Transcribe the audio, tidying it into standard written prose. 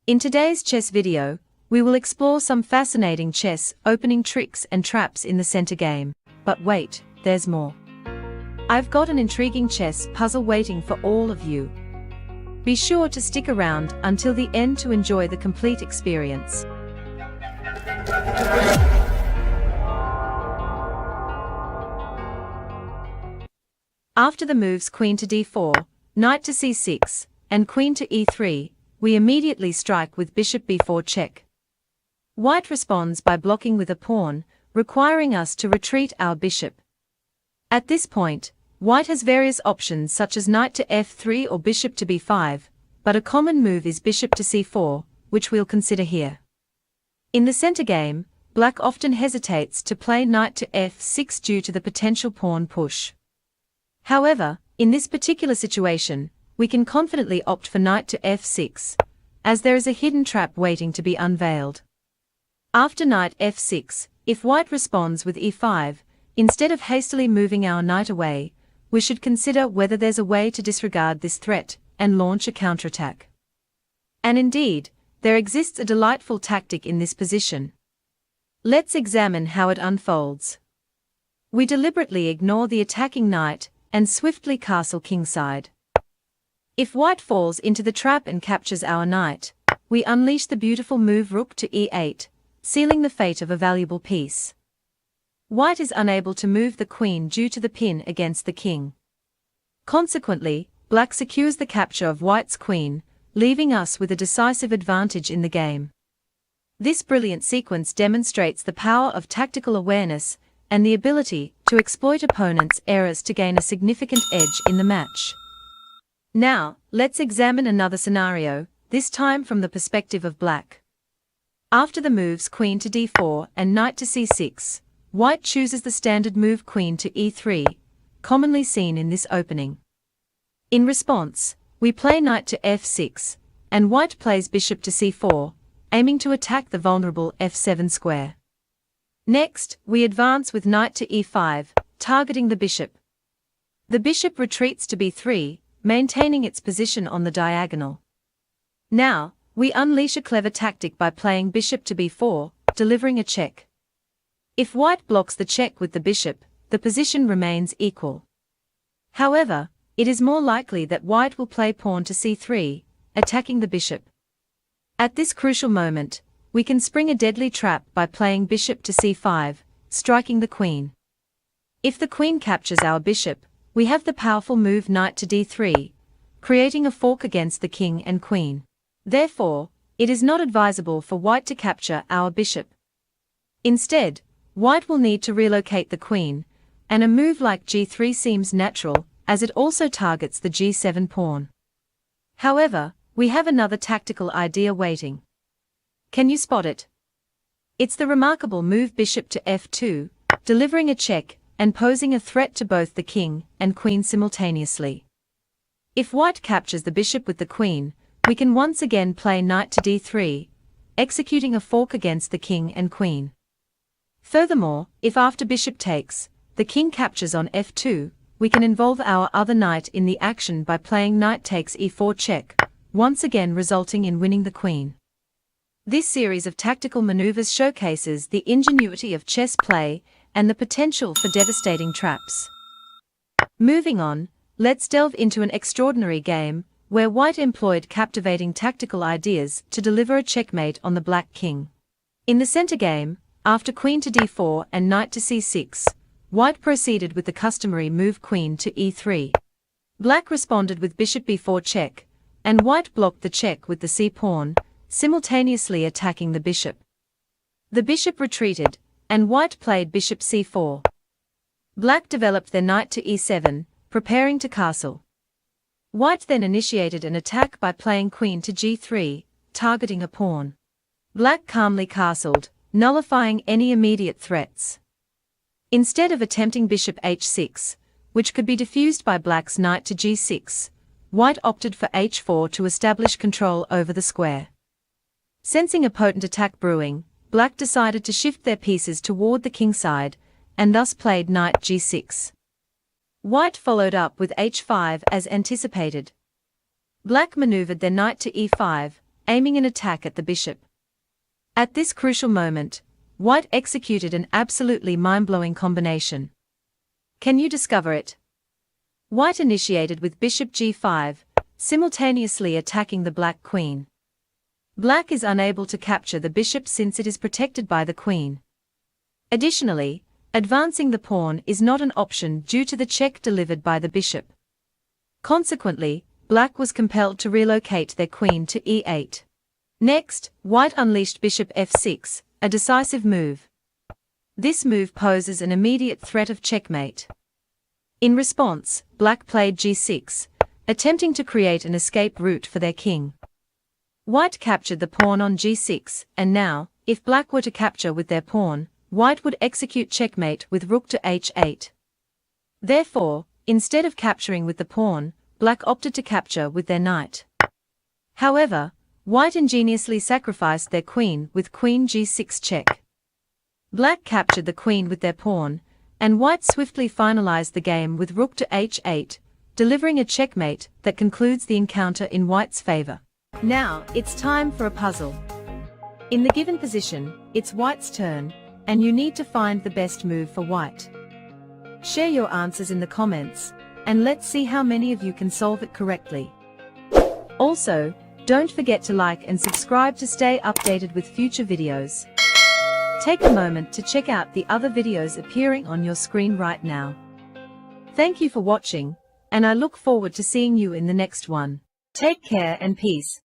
In today's chess video, we will explore some fascinating chess opening tricks and traps in the center game. But wait, there's more. I've got an intriguing chess puzzle waiting for all of you. Be sure to stick around until the end to enjoy the complete experience. After the moves queen to d4, knight to c6, and queen to e3, we immediately strike with bishop b4 check. White responds by blocking with a pawn, requiring us to retreat our bishop. At this point, white has various options such as knight to f3 or bishop to b5, but a common move is bishop to c4, which we'll consider here. In the center game, black often hesitates to play knight to f6 due to the potential pawn push. However, in this particular situation, we can confidently opt for knight to f6, as there is a hidden trap waiting to be unveiled. After knight f6, if white responds with e5, instead of hastily moving our knight away, we should consider whether there's a way to disregard this threat and launch a counterattack. And indeed, there exists a delightful tactic in this position. Let's examine how it unfolds. We deliberately ignore the attacking knight and swiftly castle kingside. If white falls into the trap and captures our knight, we unleash the beautiful move rook to e8, sealing the fate of a valuable piece. White is unable to move the queen due to the pin against the king. Consequently, black secures the capture of white's queen, leaving us with a decisive advantage in the game. This brilliant sequence demonstrates the power of tactical awareness and the ability to exploit opponents' errors to gain a significant edge in the match. Now, let's examine another scenario, this time from the perspective of black. After the moves queen to d4 and knight to c6, white chooses the standard move queen to e3, commonly seen in this opening. In response, we play knight to f6, and white plays bishop to c4, aiming to attack the vulnerable f7 square. Next, we advance with knight to e5, targeting the bishop. The bishop retreats to b3, maintaining its position on the diagonal. Now, we unleash a clever tactic by playing bishop to b4, delivering a check. If white blocks the check with the bishop, the position remains equal. However, it is more likely that white will play pawn to c3, attacking the bishop. At this crucial moment, we can spring a deadly trap by playing bishop to c5, striking the queen. If the queen captures our bishop, we have the powerful move knight to d3, creating a fork against the king and queen. Therefore, it is not advisable for white to capture our bishop. Instead, white will need to relocate the queen, and a move like g3 seems natural, as it also targets the g7 pawn. However, we have another tactical idea waiting. Can you spot it? It's the remarkable move bishop to f2, delivering a check and posing a threat to both the king and queen simultaneously. If white captures the bishop with the queen, we can once again play knight to d3, executing a fork against the king and queen. Furthermore, if after bishop takes, the king captures on f2, we can involve our other knight in the action by playing knight takes e4 check, once again resulting in winning the queen. This series of tactical maneuvers showcases the ingenuity of chess play and the potential for devastating traps. Moving on, let's delve into an extraordinary game, where white employed captivating tactical ideas to deliver a checkmate on the black king. In the center game, after queen to d4 and knight to c6, white proceeded with the customary move queen to e3. Black responded with bishop b4 check, and white blocked the check with the c-pawn, simultaneously attacking the bishop. The bishop retreated, and white played bishop c4. Black developed their knight to e7, preparing to castle. White then initiated an attack by playing queen to g3, targeting a pawn. Black calmly castled, nullifying any immediate threats. Instead of attempting bishop h6, which could be defused by black's knight to g6, white opted for h4 to establish control over the square. Sensing a potent attack brewing, black decided to shift their pieces toward the kingside, and thus played knight g6. White followed up with h5 as anticipated. Black maneuvered their knight to e5, aiming an attack at the bishop. At this crucial moment, white executed an absolutely mind-blowing combination. Can you discover it? White initiated with bishop g5, simultaneously attacking the black queen. Black is unable to capture the bishop since it is protected by the queen. Additionally, advancing the pawn is not an option due to the check delivered by the bishop. Consequently, black was compelled to relocate their queen to e8. Next, white unleashed bishop f6, a decisive move. This move poses an immediate threat of checkmate. In response, black played g6, attempting to create an escape route for their king. White captured the pawn on g6, and now, if black were to capture with their pawn, white would execute checkmate with rook to h8. Therefore, instead of capturing with the pawn, black opted to capture with their knight. However, white ingeniously sacrificed their queen with queen g6 check. Black captured the queen with their pawn, and white swiftly finalized the game with rook to h8, delivering a checkmate that concludes the encounter in white's favor. Now, it's time for a puzzle. In the given position, it's white's turn, and you need to find the best move for white. Share your answers in the comments, and let's see how many of you can solve it correctly. Also, don't forget to like and subscribe to stay updated with future videos. Take a moment to check out the other videos appearing on your screen right now. Thank you for watching, and I look forward to seeing you in the next one. Take care and peace.